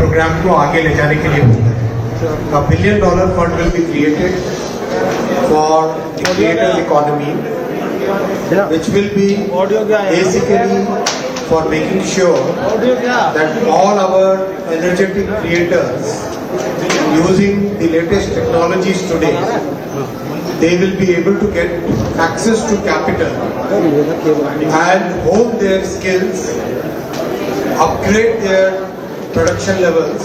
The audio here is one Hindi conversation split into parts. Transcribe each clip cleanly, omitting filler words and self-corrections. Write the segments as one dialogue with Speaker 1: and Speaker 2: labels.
Speaker 1: प्रोग्राम को आगे ले जाने के लिए होता है। A $1 billion fund will be created for the creator economy, which will be basically for making sure that all our energetic creators using the latest technologies today, they will be able to get access to capital and hone their skills, upgrade their production levels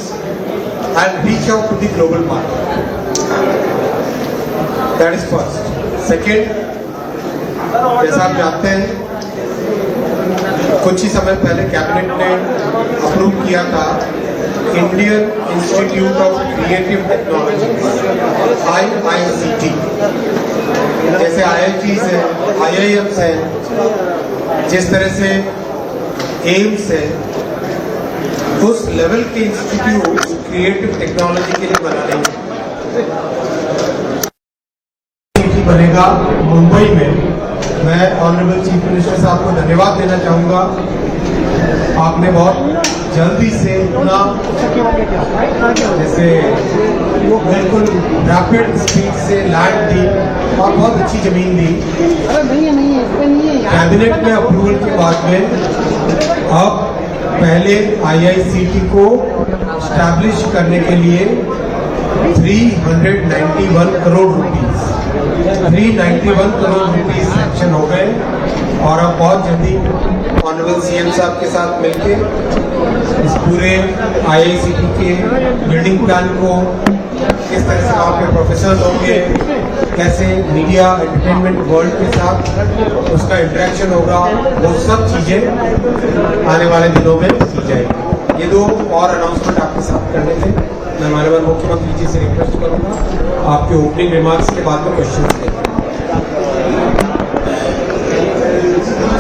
Speaker 1: and reach out to the global market. That is first. Second, जैसा आप जानते हैं कुछ ही समय पहले कैबिनेट ने अप्रूव किया था Indian institute of creative technology IICT, जैसे IITs हैं, IIMs हैं, जिस तरह से एम्स है, उस लेवल के इंस्टीट्यूट क्रिएटिव टेक्नोलॉजी के लिए बना रही है। बनेगा मुंबई में। मैं ऑनरेबल चीफ मिनिस्टर साहब को धन्यवाद देना चाहूँगा, आपने बहुत जल्दी से इतना जैसे बिल्कुल रैपिड स्पीड से लैंड दी और बहुत अच्छी जमीन दी। कैबिनेट में अप्रूवल के बाद में अब पहले IICT को स्टैब्लिश करने के लिए 391 crore rupees 391 crore rupees sanction हो गए और अब बहुत जल्दी ऑनरेबल CM साहब के साथ मिलके इस पूरे IICT के बिल्डिंग प्लान को किस तरह से वहाँ पे प्रोफेसर होंगे, कैसे मीडिया एंटरटेनमेंट वर्ल्ड के साथ उसका इंटरेक्शन होगा, वो सब चीज़ें आने वाले दिनों में की जाएगी। ये दो और अनाउंसमेंट आपके साथ करने थे। मैं माननीय मुख्यमंत्री जी से रिक्वेस्ट करूँगा आपके ओपनिंग रिमार्क्स के बाद में क्वेश्चन देंगे।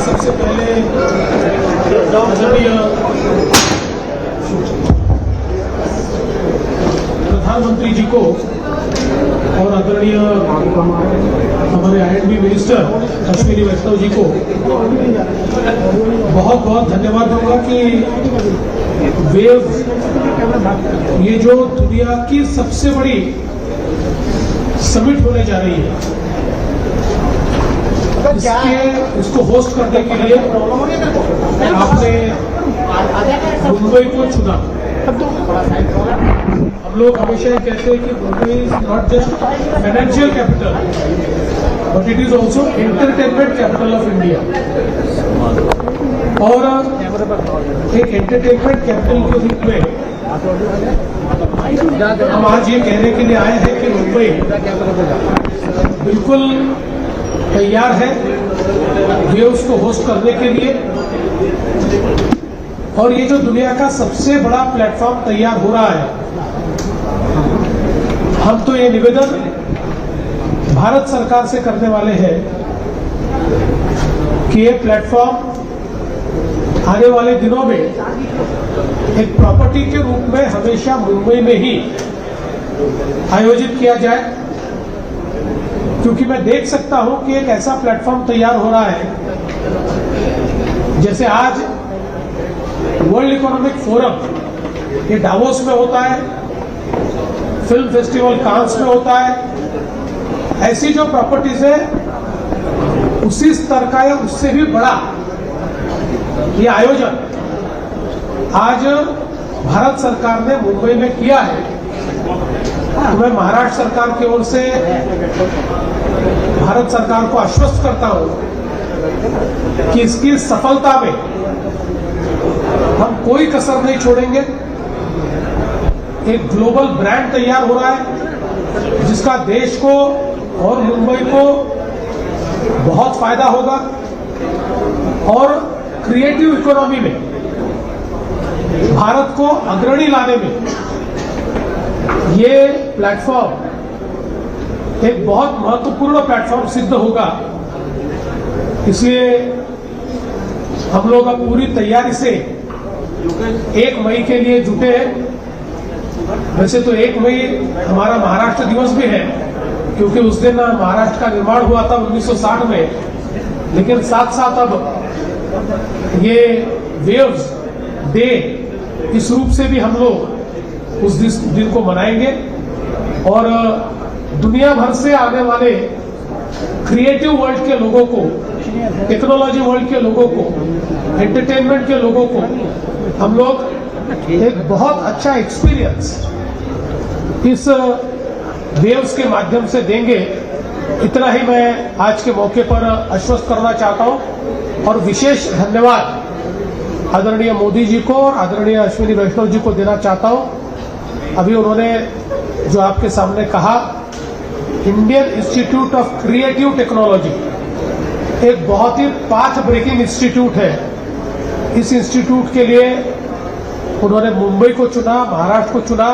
Speaker 2: सबसे पहले प्रधानमंत्री जी को और आदरणीय हमारे INB मिनिस्टर अश्विनी वैष्णव जी को बहुत बहुत धन्यवाद दूंगा कि वेव ये जो दुनिया की सबसे बड़ी समिट होने जा रही है, इसको होस्ट करने के लिए आपने मुंबई को चुना। हम लोग हमेशा ये कहते हैं कि Mumbai is not just financial capital but it is also entertainment capital of India. और एक एंटरटेनमेंट कैपिटल के रूप में हम आज ये कहने के लिए आए हैं कि मुंबई बिल्कुल तैयार है वेव्स को होस्ट करने के लिए। और ये जो दुनिया का सबसे बड़ा प्लेटफॉर्म तैयार हो रहा है, हम तो ये निवेदन भारत सरकार से करने वाले हैं कि ये प्लेटफॉर्म आने वाले दिनों में एक प्रॉपर्टी के रूप में हमेशा मुंबई में ही आयोजित किया जाए, क्योंकि मैं देख सकता हूं कि एक ऐसा प्लेटफॉर्म तैयार हो रहा है जैसे आज वर्ल्ड इकोनॉमिक फोरम ये डावोस में होता है, फिल्म फेस्टिवल कांस में होता है, ऐसी जो प्रॉपर्टीज है उसी स्तर का या उससे भी बड़ा ये आयोजन आज भारत सरकार ने मुंबई में किया है। तो मैं महाराष्ट्र सरकार की ओर से भारत सरकार को आश्वस्त करता हूं कि इसकी सफलता में हम कोई कसर नहीं छोड़ेंगे। एक ग्लोबल ब्रांड तैयार हो रहा है जिसका देश को और मुंबई को बहुत फायदा होगा और क्रिएटिव इकोनॉमी में भारत को अग्रणी लाने में ये प्लेटफॉर्म एक बहुत महत्वपूर्ण प्लेटफॉर्म सिद्ध होगा। इसलिए हम लोग अब पूरी तैयारी से 1 मई के लिए जुटे हैं। वैसे तो 1 मई हमारा महाराष्ट्र दिवस भी है, क्योंकि उस दिन महाराष्ट्र का निर्माण हुआ था 1960 में, लेकिन साथ साथ अब ये वेव्स डे इस रूप से भी हम लोग उस दिन को मनाएंगे और दुनिया भर से आने वाले क्रिएटिव वर्ल्ड के लोगों को, टेक्नोलॉजी वर्ल्ड के लोगों को, एंटरटेनमेंट के लोगों को हम लोग एक बहुत अच्छा एक्सपीरियंस इस वेव्स के माध्यम से देंगे। इतना ही मैं आज के मौके पर आश्वस्त करना चाहता हूं और विशेष धन्यवाद आदरणीय मोदी जी को और आदरणीय अश्विनी वैष्णव जी को देना चाहता हूं। अभी उन्होंने जो आपके सामने कहा, Indian institute of creative technology एक बहुत ही पाथ ब्रेकिंग इंस्टीट्यूट है। इस इंस्टीट्यूट के लिए उन्होंने मुंबई को चुना, महाराष्ट्र को चुना,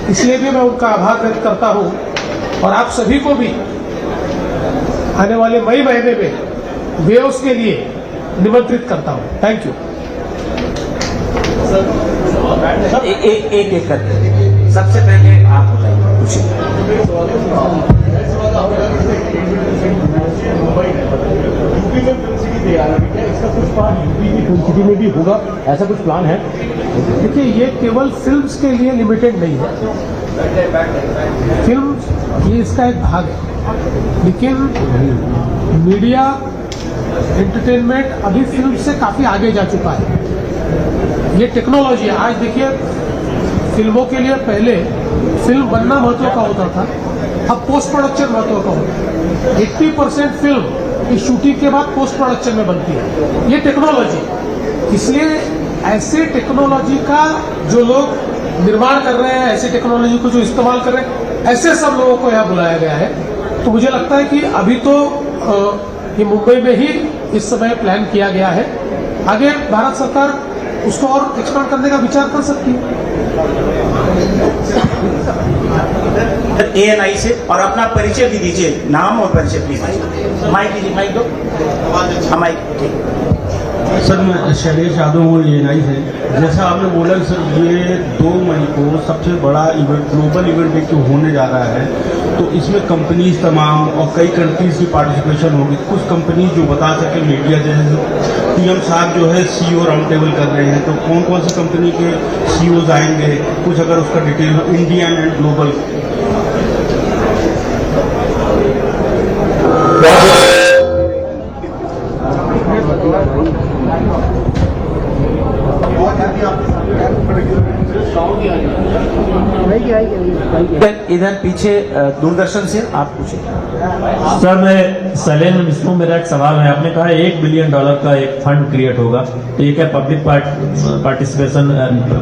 Speaker 2: इसलिए भी मैं उनका आभार व्यक्त करता हूं और आप सभी को भी आने वाले मई महीने में वेव्स के लिए निमंत्रित करता हूं। Thank you.
Speaker 3: सर एक करके सबसे पहले आप
Speaker 4: इसका कुछ प्लान यूपी की फिल्म सिटी में भी होगा, ऐसा कुछ प्लान है?
Speaker 2: देखिए, ये केवल फिल्म्स के लिए लिमिटेड नहीं है। फिल्म ये इसका एक भाग है, लेकिन मीडिया एंटरटेनमेंट अभी फिल्म से काफी आगे जा चुका है। ये टेक्नोलॉजी है। आज देखिए, फिल्मों के लिए पहले फिल्म बनना महत्व का होता था, अब पोस्ट प्रोडक्शन महत्व का होता है। 80% फिल्म की शूटिंग के बाद पोस्ट प्रोडक्शन में बनती है। ये टेक्नोलॉजी, इसलिए ऐसे टेक्नोलॉजी का जो लोग निर्माण कर रहे हैं, ऐसे टेक्नोलॉजी को जो इस्तेमाल कर रहे हैं, ऐसे सब लोगों को यहाँ बुलाया गया है। तो मुझे लगता है कि अभी तो ये मुंबई में ही इस समय प्लान किया गया है। आगे भारत सरकार उसको और एक्सपांड करने का विचार कर सकती है।
Speaker 3: ANI से और अपना परिचय भी दीजिए, नाम और परिचय प्लीज। माइक दीजिए, माइक दो। हाँ, माइक ठीक।
Speaker 5: सर, मैं शैलेश यादव हूँ, ANI से। जैसा आपने बोला सर, ये 2 मई को सबसे बड़ा इवेंट, ग्लोबल इवेंट एक होने जा रहा है, तो इसमें कंपनीज तमाम और कई कंट्रीज की पार्टिसिपेशन होगी। कुछ कंपनीज जो बता सके मीडिया, जैसे PM साहब जो है CEO राउंड टेबल कर रहे हैं, तो कौन कौन सी कंपनी के CEOs आएंगे, कुछ अगर उसका डिटेल हो, इंडियन एंड ग्लोबल।
Speaker 3: इधर पीछे दूरदर्शन से आप पूछे।
Speaker 6: सर, मैं शैलेंद्र मिश्रू, मेरा एक सवाल है। आपने कहा $1 बिलियन का एक फंड क्रिएट होगा, तो ये क्या public participation,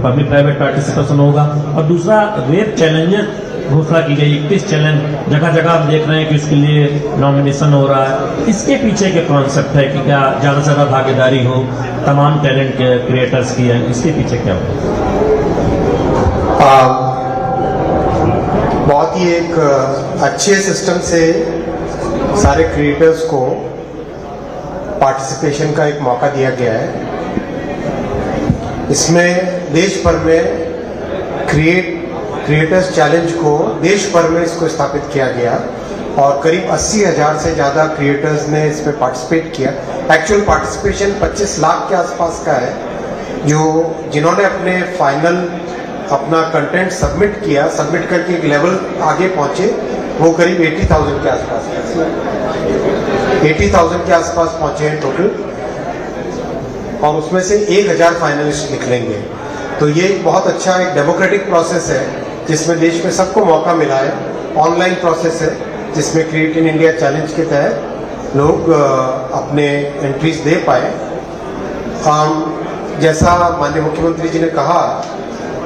Speaker 6: public private participation होगा? और दूसरा, वेब चैलेंजेस घोषणा की गई, 21 चैलेंज जगह जगह आप देख रहे हैं कि उसके लिए नॉमिनेशन हो रहा है। इसके पीछे के कॉन्सेप्ट है कि क्या ज्यादा से ज्यादा भागीदारी हो तमाम टैलेंट के क्रिएटर्स की है, इसके पीछे क्या हो?
Speaker 1: बहुत ही एक अच्छे सिस्टम से सारे क्रिएटर्स को पार्टिसिपेशन का एक मौका दिया गया है। इसमें देश भर में क्रिएटर्स चैलेंज को देश भर में इसको स्थापित किया गया और करीब 80,000 से ज़्यादा क्रिएटर्स ने इसमें पार्टिसिपेट किया। एक्चुअल पार्टिसिपेशन 25 लाख के आसपास का है। जिन्होंने अपने फाइनल अपना कंटेंट सबमिट किया, सबमिट करके एक लेवल आगे पहुंचे, वो करीब 80,000 के आसपास, 80,000 के आसपास पहुंचे हैं टोटल, और उसमें से 1,000 फाइनलिस्ट निकलेंगे। तो ये एक बहुत अच्छा एक डेमोक्रेटिक प्रोसेस है जिसमें देश में सबको मौका मिला है। ऑनलाइन प्रोसेस है जिसमें क्रिएट इन इंडिया चैलेंज के तहत लोग अपने एंट्रीज दे पाए। जैसा माननीय मुख्यमंत्री जी ने कहा,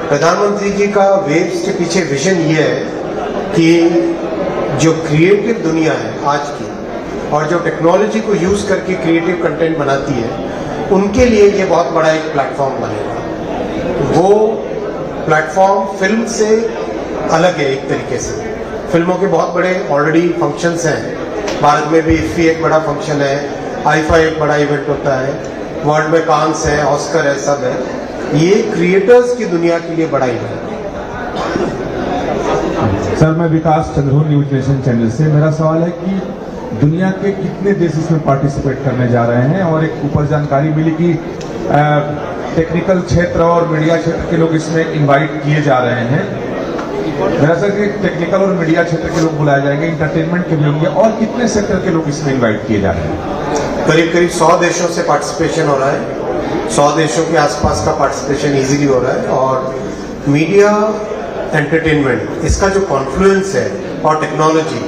Speaker 1: प्रधानमंत्री जी का वेव्स के पीछे विजन ये है कि जो क्रिएटिव दुनिया है आज की और जो टेक्नोलॉजी को यूज करके क्रिएटिव कंटेंट बनाती है, उनके लिए ये बहुत बड़ा एक प्लेटफॉर्म बनेगा। वो प्लेटफॉर्म फिल्म से अलग है एक तरीके से। फिल्मों के बहुत बड़े ऑलरेडी फंक्शंस हैं। भारत में भी इफ्फी एक बड़ा फंक्शन है, आईफा एक बड़ा इवेंट होता है, वर्ल्ड में कांस है, ऑस्कर है, सब है। ये क्रिएटर्स की दुनिया के लिए बड़ा इवेंट है।
Speaker 7: सर, मैं विकास चंद्रोन न्यूज नेशन चैनल से। मेरा सवाल है कि दुनिया के कितने देश इसमें पार्टिसिपेट करने जा रहे हैं, और एक ऊपर जानकारी मिली कि टेक्निकल क्षेत्र और मीडिया क्षेत्र के लोग इसमें इनवाइट किए जा रहे हैं। मेरा सर कि टेक्निकल और मीडिया क्षेत्र के लोग बुलाए जाएंगे, इंटरटेनमेंट के भी होंगे, और कितने सेक्टर के लोग इसमें इनवाइट किए जा रहे हैं?
Speaker 1: करीब करीब 100 देशों से पार्टिसिपेशन हो रहा है, 100 देशों के आसपास का पार्टिसिपेशन इजीली हो रहा है। और मीडिया एंटरटेनमेंट इसका जो कॉन्फ्लुएंस है और टेक्नोलॉजी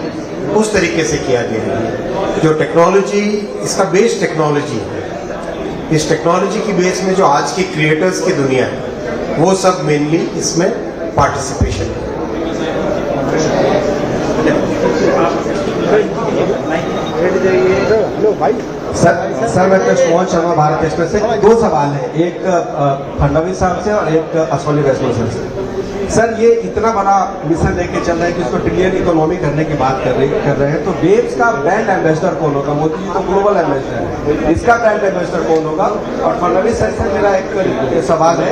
Speaker 1: उस तरीके से किया गया है। जो टेक्नोलॉजी, इसका बेस टेक्नोलॉजी है, इस टेक्नोलॉजी की बेस में जो आज की क्रिएटर्स की दुनिया है वो सब मेनली इसमें पार्टिसिपेशन है।
Speaker 8: सर मैं कृष्ण मोहन शर्मा, भारत एक्सप्रेस से। 2 सवाल है, एक फडणवीस साहब से और एक अश्विनी वैष्णव सर से। सर ये इतना बड़ा मिशन लेके चल रहा है कि उसको ट्रिलियन इकोनॉमी करने की बात कर रहे हैं, तो वेव्स का ब्रांड एम्बेसडर कौन होगा? मोदी जी तो ग्लोबल एम्बेसडर है, इसका ब्रांड एम्बेसडर कौन होगा? और फडणवीस सर से मेरा एक सवाल है,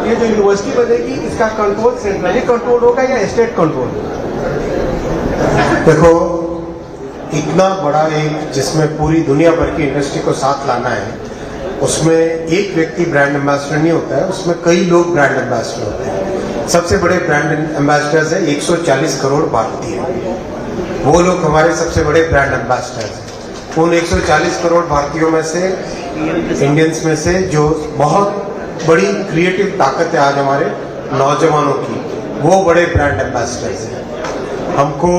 Speaker 8: ये जो यूनिवर्सिटी बनेगी इसका कंट्रोल सेंट्रली कंट्रोल होगा या स्टेट कंट्रोल?
Speaker 1: देखो, इतना बड़ा एक जिसमें पूरी दुनिया भर की इंडस्ट्री को साथ लाना है, उसमें एक व्यक्ति ब्रांड एम्बेसडर नहीं होता है, उसमें कई लोग ब्रांड एम्बेसडर होते हैं। सबसे बड़े ब्रांड एम्बेसडर्स हैं 140 करोड़ भारतीय, वो लोग हमारे सबसे बड़े ब्रांड एम्बेसडर्स हैं। उन 140 करोड़ भारतीयों में से, इंडियंस में से, जो बहुत बड़ी क्रिएटिव ताकत है आज हमारे नौजवानों की, वो बड़े ब्रांड एम्बेसडर्स हैं। हमको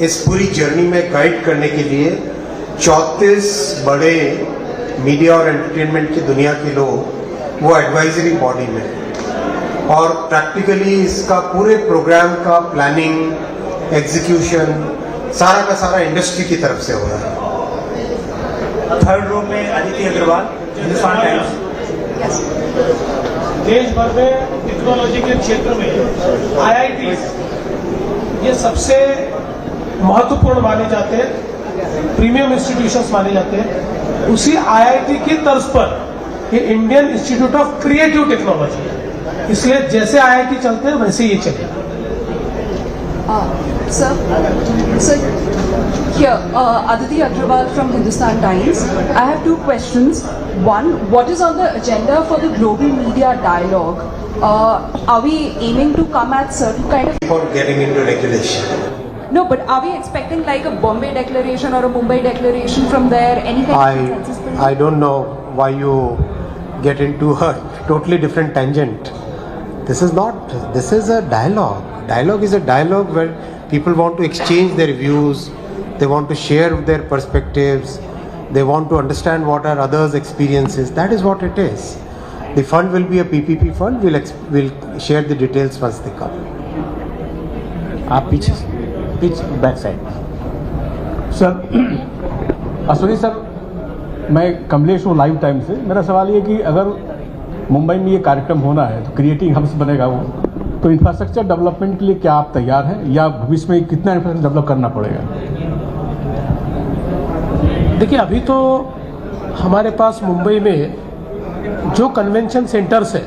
Speaker 1: इस पूरी जर्नी में गाइड करने के लिए 34 बड़े मीडिया और एंटरटेनमेंट की दुनिया के लोग वो एडवाइजरी बॉडी में, और प्रैक्टिकली इसका पूरे प्रोग्राम का प्लानिंग, एग्जीक्यूशन सारा का सारा इंडस्ट्री की तरफ से हो रहा है।
Speaker 3: 3rd रो में अदिति अग्रवाल, हिंदुस्तान टाइम्स।
Speaker 2: देश भर में टेक्नोलॉजी के क्षेत्र में IITs ये सबसे महत्वपूर्ण माने जाते हैं, प्रीमियम इंस्टीट्यूशंस माने जाते हैं। उसी IIT की तर्ज पर ये Indian institute of creative technology है, इसलिए जैसे IIT चलते हैं वैसे ये चलेगा।
Speaker 9: Sir, here, Aditi Agrawal from Hindustan Times. I have 2 questions. One, what is on the agenda for the global media dialogue? Are we aiming to come at certain kind of...
Speaker 1: For getting into regulation.
Speaker 9: No, but are we expecting like a Bombay declaration or a Mumbai declaration from there? Any kind of consensus?
Speaker 1: I don't know why you get into a totally different tangent. This is a dialogue. Dialogue is a dialogue where people want to exchange their views, they want to share their perspectives, they want to understand what are others' experiences. That is what it is. The fund will be a PPP fund. We'll share the details once they come.
Speaker 4: आप पीछे back side. Sir Ashwini sir, मैं कमलेश हूँ लाइव टाइम से। मेरा सवाल ये कि अगर मुंबई में ये कार्यक्रम होना है तो क्रिएटिव हब्स बनेगा वो, तो इंफ्रास्ट्रक्चर डेवलपमेंट के लिए क्या आप तैयार हैं, या भविष्य में कितना इंफ्रास्ट्रक्चर डेवलप करना पड़ेगा?
Speaker 2: देखिए, अभी तो हमारे पास मुंबई में जो कन्वेंशन सेंटर्स है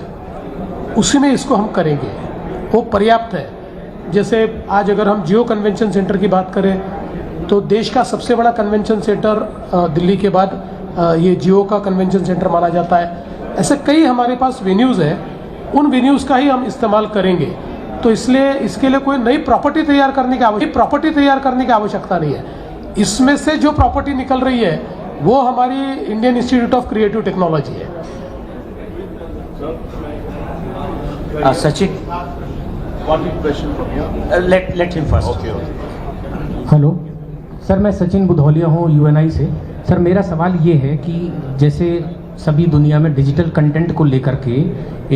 Speaker 2: उसी में इसको हम करेंगे, वो पर्याप्त है। जैसे आज अगर हम जियो कन्वेंशन सेंटर की बात करें तो देश का सबसे बड़ा कन्वेंशन सेंटर दिल्ली के बाद ये जियो का कन्वेंशन सेंटर माना जाता है। ऐसे कई हमारे पास वेन्यूज़ हैं, उन वेन्यूज़ का ही हम इस्तेमाल करेंगे। तो इसलिए इसके लिए कोई नई प्रॉपर्टी तैयार करने की आवश्यकता नहीं है। इसमें से जो प्रॉपर्टी निकल रही है वो हमारी Indian institute of creative technology है।
Speaker 3: Sachin, let him first.
Speaker 10: Hello sir, मैं सचिन बुधौलिया हूँ UNI से। सर मेरा सवाल ये है कि जैसे सभी दुनिया में डिजिटल कंटेंट को लेकर के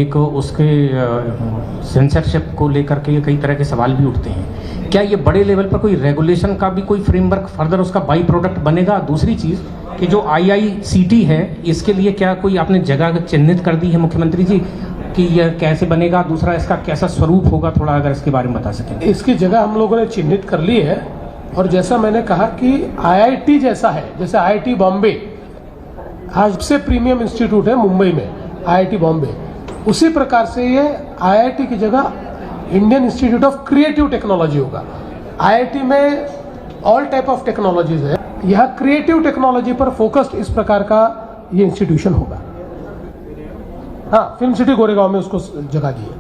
Speaker 10: एक उसके सेंसरशिप को लेकर के कई तरह के सवाल भी उठते हैं, क्या ये बड़े लेवल पर कोई रेगुलेशन का भी कोई फ्रेमवर्क फर्दर उसका बाई प्रोडक्ट बनेगा? दूसरी चीज़ कि जो IICT है इसके लिए क्या कोई आपने जगह चिन्हित कर दी है मुख्यमंत्री जी कि यह कैसे बनेगा? दूसरा, इसका कैसा स्वरूप होगा, थोड़ा अगर इसके बारे में बता सकें।
Speaker 2: इसकी जगह हम लोगों ने चिन्हित कर ली है, और जैसा मैंने कहा कि IIT जैसा है, जैसे IIT बॉम्बे आज से प्रीमियम इंस्टीट्यूट है मुंबई में, IIT बॉम्बे, उसी प्रकार से ये IIT की जगह Indian institute of creative technology होगा। IIT में ऑल टाइप ऑफ टेक्नोलॉजीज है, यह क्रिएटिव टेक्नोलॉजी पर फोकस्ड इस प्रकार का ये इंस्टीट्यूशन होगा। हाँ, फिल्म सिटी गोरेगांव में उसको जगह दी है।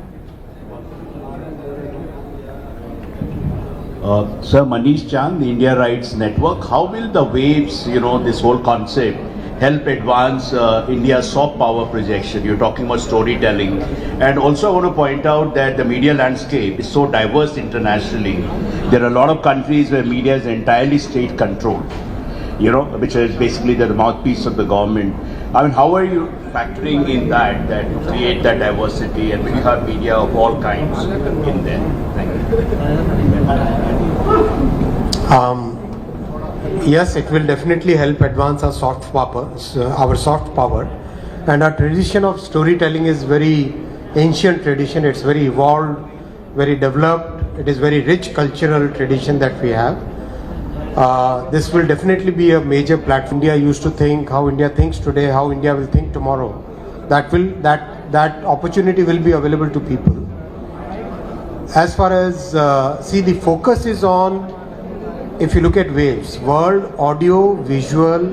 Speaker 11: Sir, Manish Chand, India Rights Network. How will the waves, this whole concept, help advance India's soft power projection? You're talking about storytelling. And also I want to point out that the media landscape is so diverse internationally. There are a lot of countries where media is entirely state controlled, which is basically the mouthpiece of the government. I mean, how are you factoring in that to create that diversity and when you have media of all kinds in there? Thank you.
Speaker 1: Yes, it will definitely help advance our soft power, and our tradition of storytelling is very ancient tradition. It's very evolved, very developed. It is very rich cultural tradition that we have. This will definitely be a major platform. India used to think how India thinks today, how India will think tomorrow. That opportunity will be available to people. As far as the focus is on, if you look at WAVES, World Audio Visual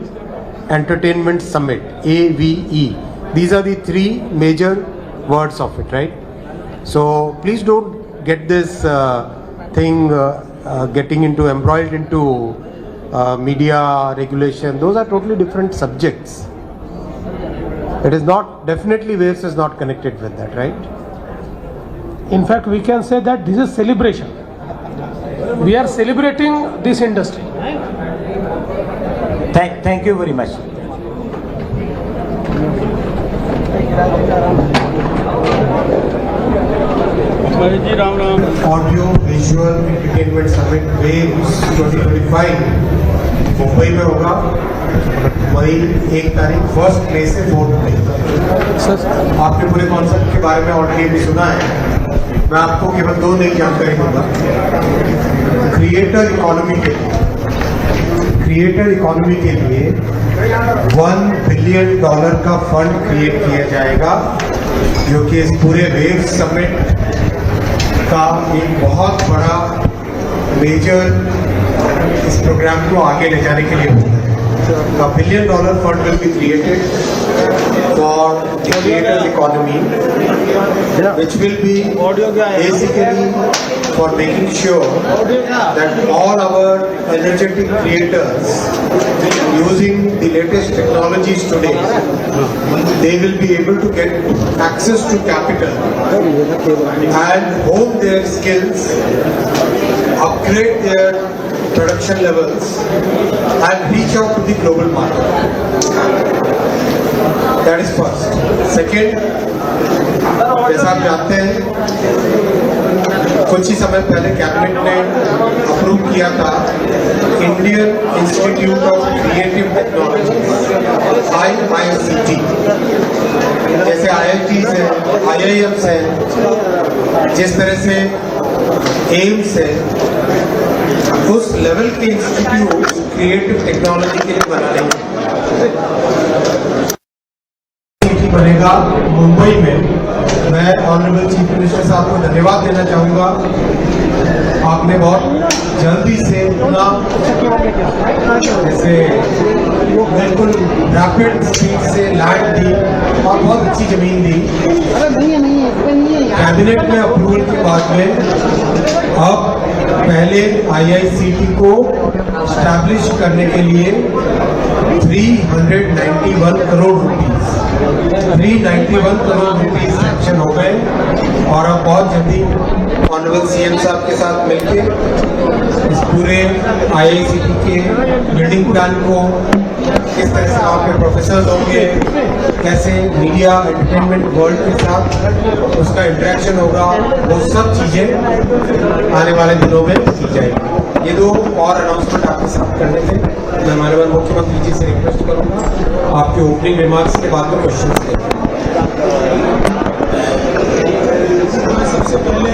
Speaker 1: Entertainment Summit, AVE. These are the three major words of it, right? So please don't get this thing getting embroiled into media regulation. Those are totally different subjects. It is not, definitely WAVES is not connected with that, right?
Speaker 2: In fact, we can say that this is celebration. We are celebrating this industry.
Speaker 3: Thank you very much.
Speaker 1: Audio Visual Entertainment Summit WAVES 2025 Mumbai में होगा मई 1 तारीख 1 मई से 4 मई। आपने पूरे कॉन्सेप्ट के बारे में ऑलरेडी भी सुना है। मैं आपको केवल 2 नई जानकारी दूंगा। क्रिएटर इकोनॉमी के लिए $1 बिलियन का फंड क्रिएट किया जाएगा, जो कि इस पूरे वेव्स समिट का एक बहुत बड़ा मेजर इस प्रोग्राम को आगे ले जाने के लिए होता है। $1 billion fund will be created for the creator economy, which will be basically for making sure that all our energetic creators using the latest technologies today, they will be able to get access to capital and hone their skills, upgrade their production levels and reach out to the global market. That is first. Second, जैसा आप जानते हैं, कुछ ही समय पहले कैबिनेट ने अप्रूव किया था Indian institute of creative technology IICT, जैसे IITs हैं, IIMs हैं, जिस तरह से एम्स है, उस लेवल के इंस्टीट्यूट क्रिएटिव टेक्नोलॉजी के लिए बना रहे बनेगा मुंबई में। मैं ऑनरेबल चीफ मिनिस्टर साहब को धन्यवाद देना चाहूँगा। आपने बहुत जल्दी से अपना जैसे बिल्कुल रैपिड स्पीड से लैंड दी और बहुत अच्छी जमीन दी। कैबिनेट में अप्रूवल के बाद में अब पहले IICT को स्टैब्लिश करने के लिए 391 crore rupees 391 crore rupees sanction हो गए और अब बहुत जल्दी ऑनरेबल CM साहब के साथ मिलकर इस पूरे IICT के बिल्डिंग प्लान को किस तरह से वहाँ पे प्रोफेसर होंगे, कैसे मीडिया एंटरटेनमेंट वर्ल्ड के साथ उसका इंटरेक्शन होगा, वो सब चीज़ें आने वाले दिनों में की जाएगी। ये 2 और अनाउंसमेंट आपके साथ करने थे। मैं माननीय मुख्यमंत्री जी से रिक्वेस्ट करूँगा आपके ओपनिंग रिमार्क्स के बाद में क्वेश्चन लेंगे।
Speaker 2: सबसे पहले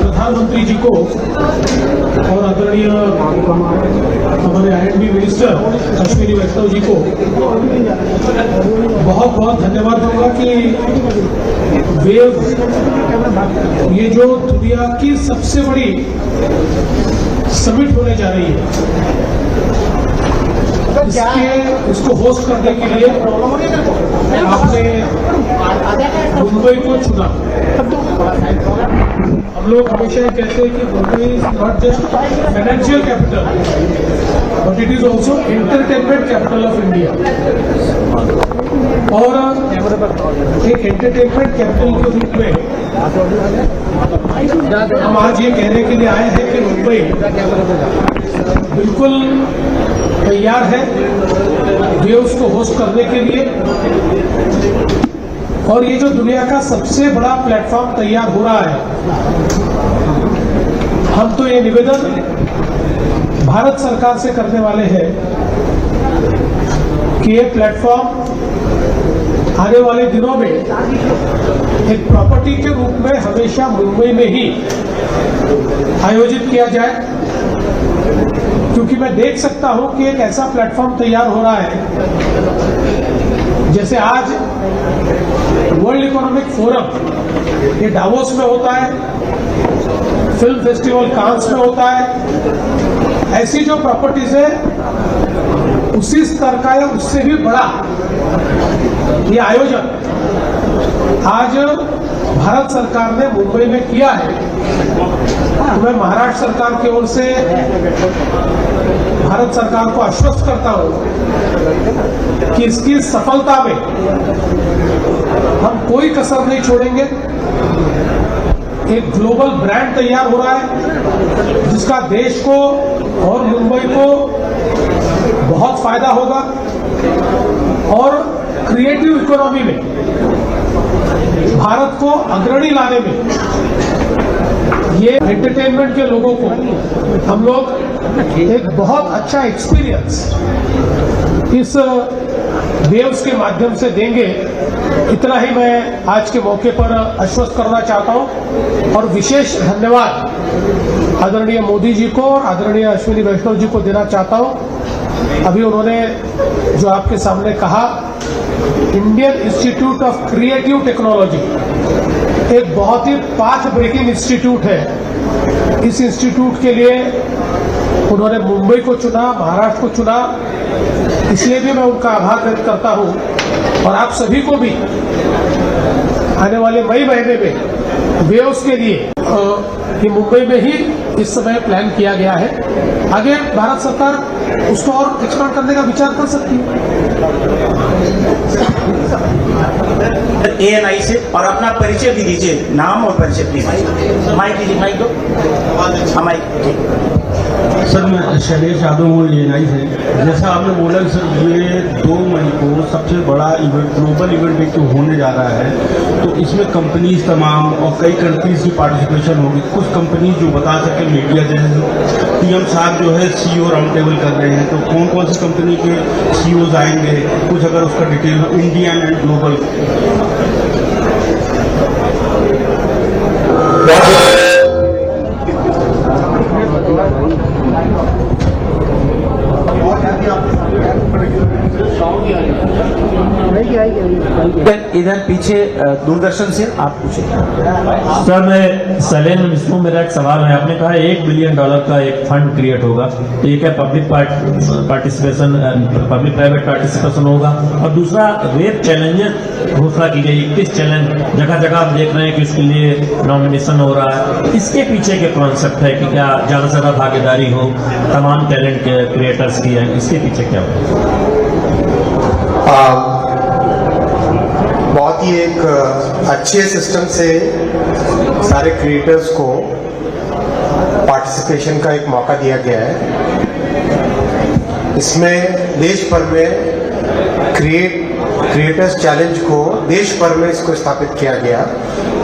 Speaker 2: प्रधानमंत्री जी को और आदरणीय हमारे IND मिनिस्टर अश्विनी वैष्णव जी को बहुत बहुत धन्यवाद दूंगा कि वेव ये जो दुनिया की सबसे बड़ी समिट होने जा रही है, इसको होस्ट करने के लिए आपने मुंबई को चुना। हम लोग हमेशा ये कहते हैं कि Mumbai is not just financial capital but it is also entertainment capital of India. और एक एंटरटेनमेंट कैपिटल के रूप में हम आज ये कहने के लिए आए हैं कि मुंबई बिल्कुल तैयार है वेव्स को होस्ट करने के लिए। और ये जो दुनिया का सबसे बड़ा प्लेटफॉर्म तैयार हो रहा है, हम तो ये निवेदन भारत सरकार से करने वाले हैं कि ये प्लेटफॉर्म आने वाले दिनों में एक प्रॉपर्टी के रूप में हमेशा मुंबई में ही आयोजित किया जाए, क्योंकि मैं देख सकता हूं कि एक ऐसा प्लेटफॉर्म तैयार हो रहा है जैसे आज वर्ल्ड इकोनॉमिक फोरम ये डावोस में होता है, फिल्म फेस्टिवल कांस में होता है। ऐसी जो प्रॉपर्टीज है उसी स्तर का या उससे भी बड़ा ये आयोजन आज भारत सरकार ने मुंबई में किया है। तो मैं महाराष्ट्र सरकार की ओर से भारत सरकार को आश्वस्त करता हूं कि इसकी सफलता में हम कोई कसर नहीं छोड़ेंगे। एक ग्लोबल ब्रांड तैयार हो रहा है जिसका देश को और मुंबई को बहुत फायदा होगा और क्रिएटिव इकोनॉमी में भारत को अग्रणी लाने में ये एंटरटेनमेंट के लोगों को हम लोग एक बहुत अच्छा एक्सपीरियंस इस वेव्स के माध्यम से देंगे। इतना ही मैं आज के मौके पर आश्वस्त करना चाहता हूं और विशेष धन्यवाद आदरणीय मोदी जी को और आदरणीय अश्विनी वैष्णव जी को देना चाहता हूं। अभी उन्होंने जो आपके सामने कहा, Indian institute of creative technology एक बहुत ही पाथ ब्रेकिंग इंस्टीट्यूट है। इस इंस्टीट्यूट के लिए उन्होंने मुंबई को चुना, महाराष्ट्र को चुना, इसलिए भी मैं उनका आभार व्यक्त करता हूं। और आप सभी को भी आने वाले मई महीने में वेव्स के लिए ये मुंबई में ही इस समय प्लान किया गया है। आगे भारत सरकार उसको और एक्सपांड करने का विचार कर सकती है।
Speaker 3: ANI से और अपना परिचय भी दीजिए, नाम और परिचय प्लीज। माइक दीजिए, माइक दो। हाँ, माइक।
Speaker 5: सर मैं शैलेश यादव हूँ ANI से। जैसा आपने बोला कि सर ये 2 मई को सबसे बड़ा इवेंट, ग्लोबल इवेंट एक होने जा रहा है, तो इसमें कंपनीज तमाम और कई कंट्रीज की पार्टिसिपेशन होगी। कुछ कंपनीज जो बता सके मीडिया जैसे PM साहब जो है CEO राउंड टेबल कर रहे हैं, तो कौन कौन सी कंपनी के CEOs आएंगे, कुछ अगर उसका डिटेल इंडियन एंड ग्लोबल।
Speaker 3: इधर पीछे दूरदर्शन से आप पूछे।
Speaker 6: सर मैं शैलेंद्र मिश्रू, मेरा एक सवाल है। आपने कहा $1 बिलियन का एक फंड क्रिएट होगा, तो एक है public participation, public private participation होगा, और दूसरा वेब चैलेंजेस घोषणा की गई। 21 चैलेंज जगह जगह आप देख रहे हैं कि उसके लिए नॉमिनेशन हो रहा है। इसके पीछे के कॉन्सेप्ट है कि क्या ज्यादा से ज्यादा भागीदारी हो तमाम टैलेंट के क्रिएटर्स की है, इसके पीछे क्या हो?
Speaker 1: बहुत ही एक अच्छे सिस्टम से सारे क्रिएटर्स को पार्टिसिपेशन का एक मौका दिया गया है। इसमें देश भर में क्रिएटर्स चैलेंज को देश भर में इसको स्थापित किया गया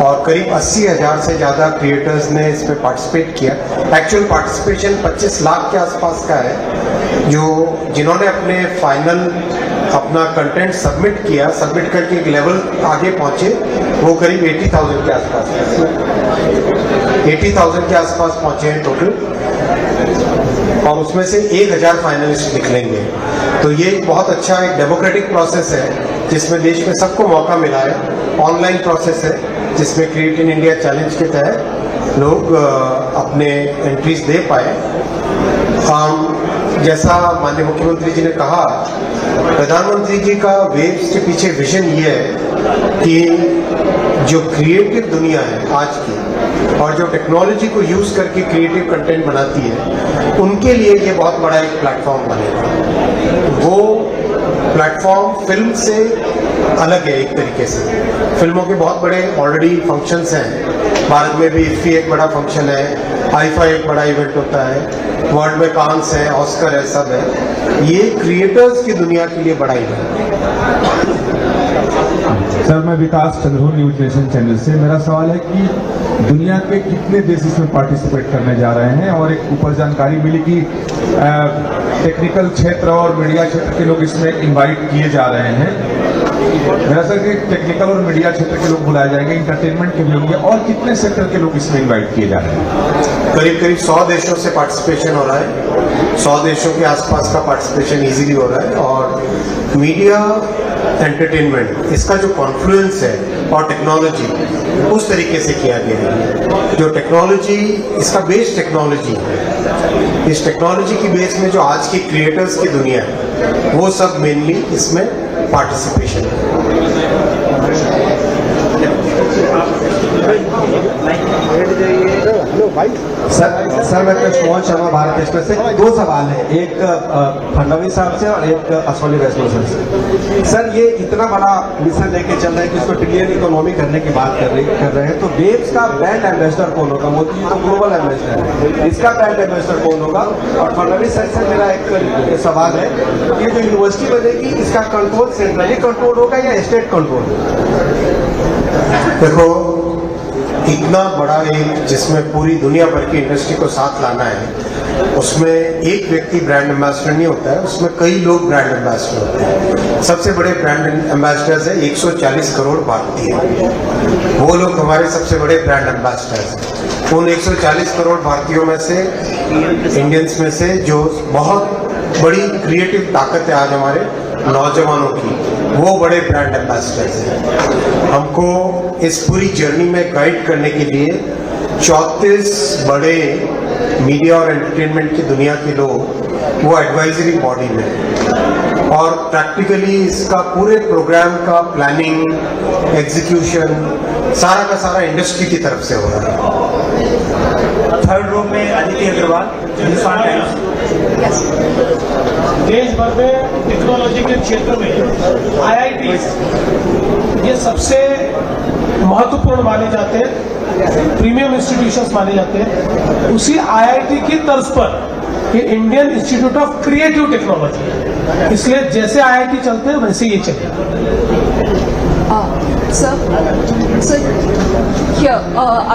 Speaker 1: और करीब 80,000 से ज़्यादा क्रिएटर्स ने इसमें पार्टिसिपेट किया। एक्चुअल पार्टिसिपेशन 25 लाख के आसपास का है। जिन्होंने अपने फाइनल अपना कंटेंट सबमिट किया, सबमिट करके एक लेवल आगे पहुंचे, वो करीब 80,000 के आसपास है। 80,000 के आसपास पहुंचे हैं टोटल, और उसमें से 1,000 फाइनलिस्ट निकलेंगे। तो ये एक बहुत अच्छा एक डेमोक्रेटिक प्रोसेस है जिसमें देश में सबको मौका मिला है। ऑनलाइन प्रोसेस है जिसमें क्रिएट इन इंडिया चैलेंज के तहत लोग अपने एंट्रीज दे पाए। जैसा माननीय मुख्यमंत्री जी ने कहा, प्रधानमंत्री जी का वेव्स के पीछे विजन ये है कि जो क्रिएटिव दुनिया है आज की और जो टेक्नोलॉजी को यूज करके क्रिएटिव कंटेंट बनाती है, उनके लिए ये बहुत बड़ा एक प्लेटफॉर्म बनेगा। वो प्लेटफॉर्म फिल्म से अलग है एक तरीके से। फिल्मों के बहुत बड़े ऑलरेडी फंक्शंस हैं, भारत में भी इफ्फी एक बड़ा फंक्शन है, आईफा एक बड़ा इवेंट होता है, वर्ल्ड में कांस है, ऑस्कर है, सब है। ये क्रिएटर्स की दुनिया के लिए बड़ा इवेंट है।
Speaker 7: सर, मैं विकास चंद्रू, न्यूज नेशन चैनल से। मेरा सवाल है कि दुनिया के कितने देश इसमें पार्टिसिपेट करने जा रहे हैं, और एक ऊपर जानकारी मिली कि टेक्निकल क्षेत्र और मीडिया क्षेत्र के लोग इसमें इनवाइट किए जा रहे हैं। मेरा सर कि टेक्निकल और मीडिया क्षेत्र के लोग बुलाए जाएंगे, इंटरटेनमेंट के भी होंगे, और कितने सेक्टर के लोग इसमें इनवाइट किए जा रहे हैं?
Speaker 1: करीब करीब 100 देशों से पार्टिसिपेशन हो रहा है। 100 देशों के आसपास का पार्टिसिपेशन इजीली हो रहा है। और मीडिया, एंटरटेनमेंट, इसका जो कॉन्फ्लुएंस है और टेक्नोलॉजी, उस तरीके से किया गया है। जो टेक्नोलॉजी, इसका बेस टेक्नोलॉजी है। इस टेक्नोलॉजी की बेस में जो आज की क्रिएटर्स की दुनिया है, वो सब मेनली इसमें पार्टिसिपेशन है।
Speaker 8: सर मैं मोहन शर्मा, भारत एक्सप्रेस से। 2 सवाल है, एक फडणवीस साहब से और एक असोली वैष्णव सर से। सर, ये इतना बड़ा मिशन लेके चल रहे हैं कि उसको ट्रिलियन इकोनॉमी करने की बात कर रहे हैं, तो वेव्स का ब्रांड एम्बेसडर कौन होगा? मोदी जी तो ग्लोबल एम्बेसडर है, इसका ब्रांड एम्बेसडर कौन होगा? और फडणवीस सर से मेरा एक सवाल है, ये जो यूनिवर्सिटी बनेगी, इसका कंट्रोल सेंट्रली कंट्रोल होगा या स्टेट कंट्रोल?
Speaker 1: देखो, इतना बड़ा एक जिसमें पूरी दुनिया भर की इंडस्ट्री को साथ लाना है, उसमें एक व्यक्ति ब्रांड एम्बेसडर नहीं होता है, उसमें कई लोग ब्रांड एम्बेसडर होते हैं। सबसे बड़े ब्रांड एम्बेसडर्स है 140 करोड़ भारतीय, वो लोग हमारे सबसे बड़े ब्रांड एम्बेसडर्स हैं। उन 140 करोड़ भारतीयों में से, इंडियंस में से, जो बहुत बड़ी क्रिएटिव ताकत है आज हमारे नौजवानों की, वो बड़े ब्रांड एम्बेसडर्स हैं। हमको इस पूरी जर्नी में गाइड करने के लिए 34 बड़े मीडिया और एंटरटेनमेंट की दुनिया के लोग वो एडवाइजरी बॉडी में, और प्रैक्टिकली इसका पूरे प्रोग्राम का प्लानिंग, एग्जीक्यूशन सारा का सारा इंडस्ट्री की तरफ से हो रहा है।
Speaker 3: थर्ड रो में अदिति अग्रवाल, हिंदुस्तान टाइम्स।
Speaker 2: देश भर में टेक्नोलॉजी के क्षेत्र में IITs ये सबसे महत्वपूर्ण माने जाते हैं, प्रीमियम इंस्टीट्यूशंस माने जाते हैं। उसी IIT की तर्ज पर ये Indian institute of creative technology है, इसलिए जैसे IIT चलते हैं वैसे ये चलेगा।
Speaker 9: Sir, here,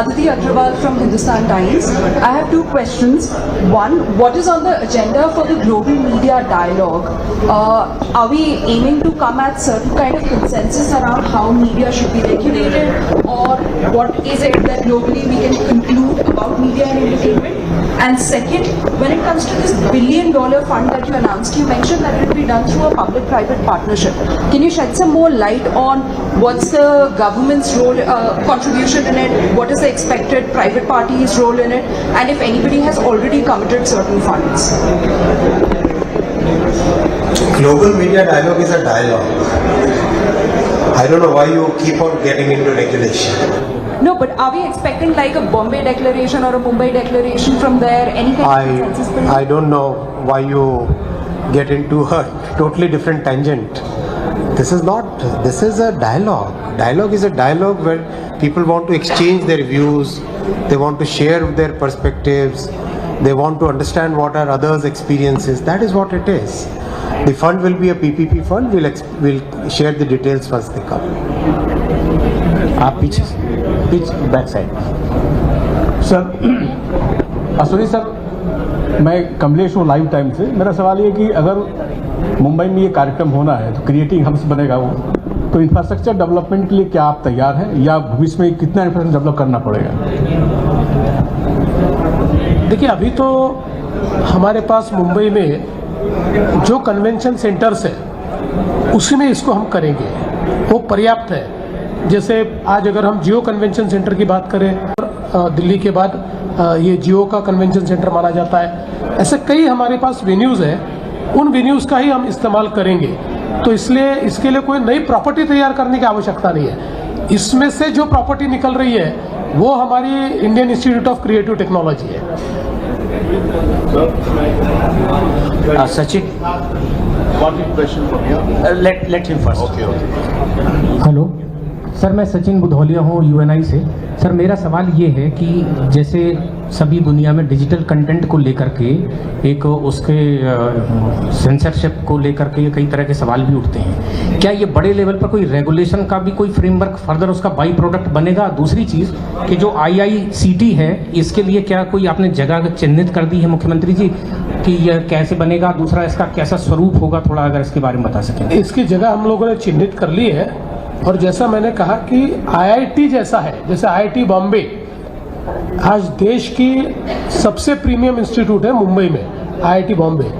Speaker 9: Aditi Agrawal from Hindustan Times. I have 2 questions. One, what is on the agenda for the global media dialogue? Are we aiming to come at certain kind of consensus around how media should be regulated, or what is it that globally we can conclude about media and entertainment? And second, when it comes to this $1 billion fund that you announced, you mentioned that it will be done through a public-private partnership. Can you shed some more light on what's the government's role, contribution in it? What is the expected private party's role in it? And if anybody has already committed certain funds?
Speaker 1: Global media dialogue is a dialogue. I don't know why you keep on getting into regulation.
Speaker 9: No, but are we expecting like a Bombay declaration or a Mumbai declaration from there? Any kind of consensus?
Speaker 1: I don't know why you get into a totally different tangent. This is a dialogue. Dialogue is a dialogue where people want to exchange their views, they want to share their perspectives, they want to understand what are others' experiences. That is what it is. The fund will be a PPP fund. We'll share the details once they come.
Speaker 4: आप पीछे बैक साइड। सर, असोली सर, मैं कमलेश हूँ लाइव टाइम से। मेरा सवाल ये कि अगर मुंबई में ये कार्यक्रम होना है तो क्रिएटिंग हब्स बनेगा वो, तो इंफ्रास्ट्रक्चर डेवलपमेंट के लिए क्या आप तैयार हैं, या भविष्य में कितना इंफ्रास्ट्रक्चर डेवलप करना पड़ेगा?
Speaker 2: देखिए, अभी तो हमारे पास मुंबई में जो कन्वेंशन सेंटर्स है उसी में इसको हम करेंगे, वो पर्याप्त है। जैसे आज अगर हम जियो कन्वेंशन सेंटर की बात करें, दिल्ली के बाद ये जियो का कन्वेंशन सेंटर माना जाता है। ऐसे कई हमारे पास वेन्यूज़ है, उन वेन्यूज़ का ही हम इस्तेमाल करेंगे। तो इसलिए इसके लिए कोई नई प्रॉपर्टी तैयार करने की आवश्यकता नहीं है। इसमें से जो प्रॉपर्टी निकल रही है वो हमारी Indian institute of creative technology है।
Speaker 3: Sachin,
Speaker 11: One question from here.
Speaker 3: let him first.
Speaker 11: Okay.
Speaker 10: Hello sir, मैं सचिन बुधौलिया हूँ यूएनआई से। सर मेरा सवाल ये है कि जैसे सभी दुनिया में डिजिटल कंटेंट को लेकर के एक उसके सेंसरशिप को लेकर के कई तरह के सवाल भी उठते हैं, क्या ये बड़े लेवल पर कोई रेगुलेशन का भी कोई फ्रेमवर्क फर्दर उसका बाई प्रोडक्ट बनेगा? दूसरी चीज़ कि जो IICT है, इसके लिए क्या कोई आपने जगह चिन्हित कर दी है मुख्यमंत्री जी कि यह कैसे बनेगा? दूसरा, इसका कैसा स्वरूप होगा, थोड़ा अगर इसके बारे में बता सकें।
Speaker 2: इसकी जगह हम लोगों ने चिन्हित कर ली है, और जैसा मैंने कहा कि IIT जैसा है, जैसे IIT बॉम्बे आज देश की सबसे प्रीमियम इंस्टीट्यूट है मुंबई में, IIT बॉम्बे,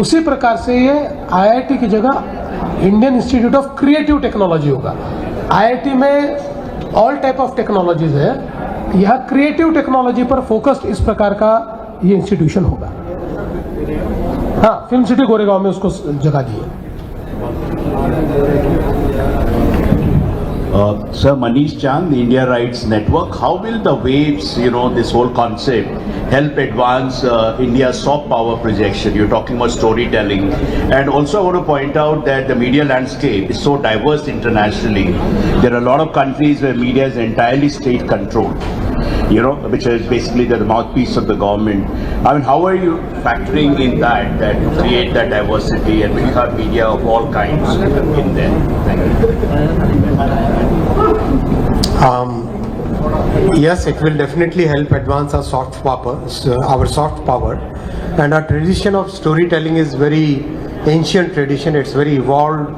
Speaker 2: उसी प्रकार से ये IIT की जगह Indian institute of creative technology होगा। IIT में ऑल टाइप ऑफ टेक्नोलॉजीज है, यहाँ क्रिएटिव टेक्नोलॉजी पर फोकस्ड इस प्रकार का ये इंस्टीट्यूशन होगा। हाँ, फिल्म सिटी गोरेगांव में उसको जगह दी है।
Speaker 11: Sir, Manish Chand, the India Rights Network. How will the waves, this whole concept, help advance India's soft power projection? You're talking about storytelling. And also I want to point out that the media landscape is so diverse internationally. There are a lot of countries where media is entirely state controlled, which is basically the mouthpiece of the government. I mean, how are you factoring in that to create that diversity and bring out media of all kinds in there? Thank you.
Speaker 1: Yes, it will definitely help advance our soft power, and our tradition of storytelling is very ancient tradition. It's very evolved,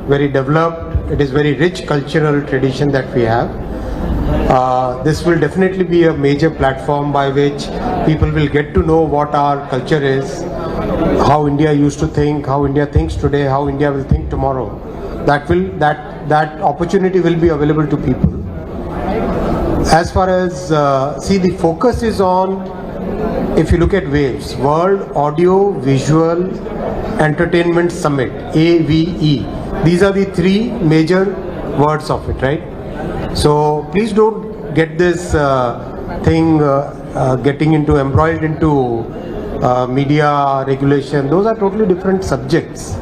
Speaker 1: very developed. It is very rich cultural tradition that we have. This will definitely be a major platform by which people will get to know what our culture is, how India used to think, how India thinks today, how India will think tomorrow. That opportunity will be available to people. As far as the focus is on, if you look at WAVES, World Audio Visual Entertainment Summit, AVE. These are the three major words of it, right? So please don't get this thing getting embroiled into media regulation. Those are totally different subjects.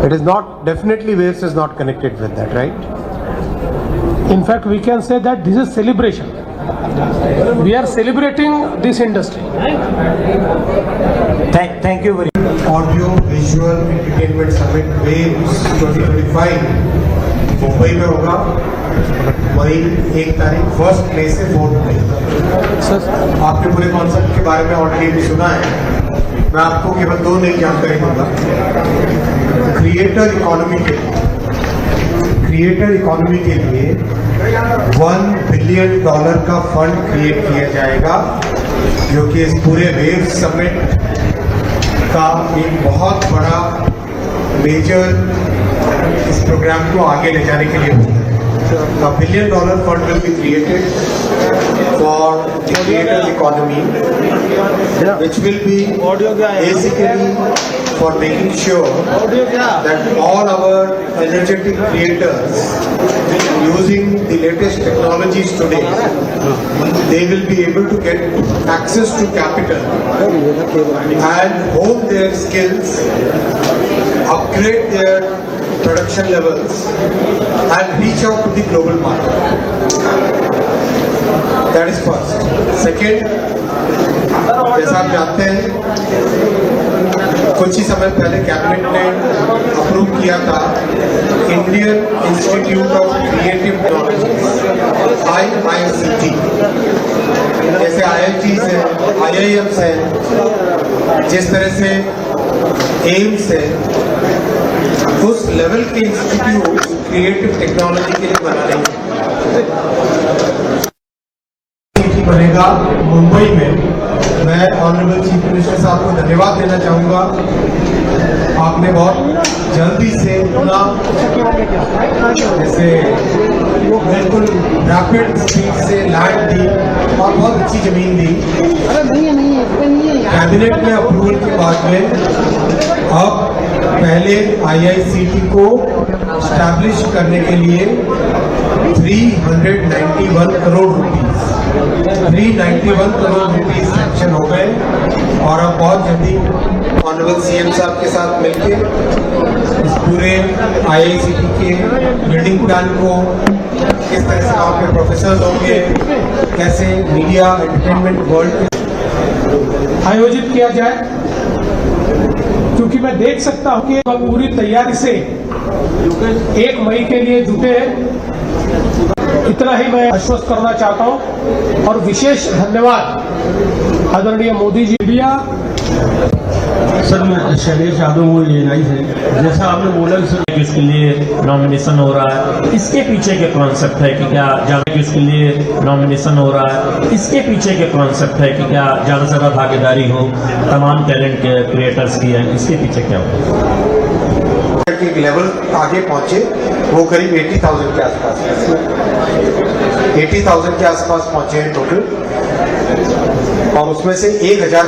Speaker 1: It is not, definitely WAVES is not connected with that, right?
Speaker 2: In fact, we can say that this is celebration. We are celebrating this industry.
Speaker 3: Thank you very much.
Speaker 1: Audio Visual Entertainment Summit WAVES 2025 Mumbai में होगा, मई 1 तारीख, 1 मई से 4 मई। आपने पूरे कॉन्सेप्ट के बारे में ऑलरेडी भी सुना है। मैं आपको केवल 2 नई जानकारी दूंगा। क्रिएटर इकोनॉमी के लिए $1 बिलियन का फंड क्रिएट किया जाएगा, जो कि इस पूरे वेव्स समिट का एक बहुत बड़ा मेजर इस प्रोग्राम को आगे ले जाने के लिए होता है। $1 billion fund will be created for the creator economy, which will be basically for making sure that all our energetic creators using the latest technologies today, they will be able to get access to capital and hone their skills, upgrade their production levels and reach out to the global market. That is first. Second, जैसा आप जानते हैं, कुछ ही समय पहले कैबिनेट ने अप्रूव किया था Indian institute of creative technology IICT, जैसे IITs है, IIMs है, जिस तरह से एम्स है, उस लेवल के इंस्टीट्यूट क्रिएटिव टेक्नोलॉजी के लिए बना रही बनेगा मुंबई में। मैं ऑनरेबल चीफ मिनिस्टर साहब को धन्यवाद देना चाहूँगा। आपने बहुत जल्दी से इतना, जैसे बिल्कुल रैपिड स्पीड से लैंड दी और बहुत अच्छी जमीन दी। कैबिनेट में अप्रूवल के बाद में अब पहले IICT को स्टैब्लिश करने के लिए 391 crore rupees 391 crore rupees sanction हो गए और अब बहुत जल्दी ऑनरेबल CM साहब के साथ मिलके इस पूरे IICT के बिल्डिंग प्लान को किस तरह से वहाँ पे प्रोफेसर होंगे, कैसे मीडिया एंटरटेनमेंट वर्ल्ड
Speaker 2: आयोजित किया जाए, क्योंकि मैं देख सकता हूं कि हम पूरी तैयारी से 1 मई के लिए जुटे हैं। इतना ही मैं आश्वस्त करना चाहता हूं और विशेष धन्यवाद आदरणीय मोदी जी। मीडिया
Speaker 5: सर मैं शैलेश यादव हूँ ANI से। जैसा आपने बोला कि सर
Speaker 6: कि उसके लिए नॉमिनेशन हो रहा है, इसके पीछे के कॉन्सेप्ट है कि क्या जाने कि उसके लिए नॉमिनेशन हो रहा है, इसके पीछे के कॉन्सेप्ट है कि क्या ज़्यादा से ज़्यादा भागीदारी हो तमाम टैलेंट के क्रिएटर्स की है, इसके पीछे क्या हो?
Speaker 1: एक लेवल आगे पहुंचे वो करीब 80,000 के आसपास 80,000 के आसपास पहुंचे हैं टोटल और उसमें से 1,000